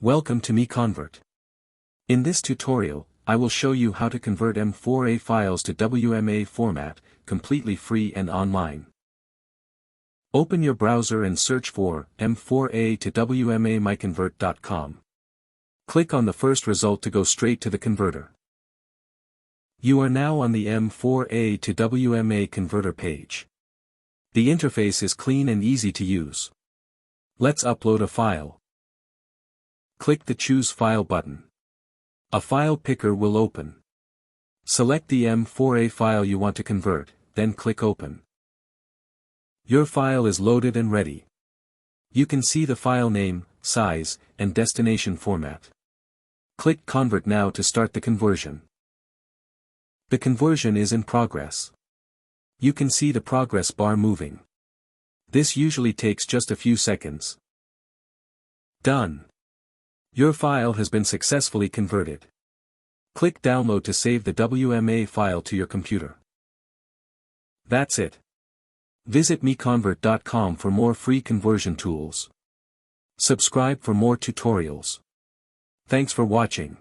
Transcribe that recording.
Welcome to MiConvert. In this tutorial, I will show you how to convert M4A files to WMA format, completely free and online. Open your browser and search for M4A to WMA MiConvert.com. Click on the first result to go straight to the converter. You are now on the M4A to WMA converter page. The interface is clean and easy to use. Let's upload a file. Click the Choose File button. A file picker will open. Select the M4A file you want to convert, then click Open. Your file is loaded and ready. You can see the file name, size, and destination format. Click Convert now to start the conversion. The conversion is in progress. You can see the progress bar moving. This usually takes just a few seconds. Done. Your file has been successfully converted. Click Download to save the WMA file to your computer. That's it. Visit MiConvert.com for more free conversion tools. Subscribe for more tutorials. Thanks for watching.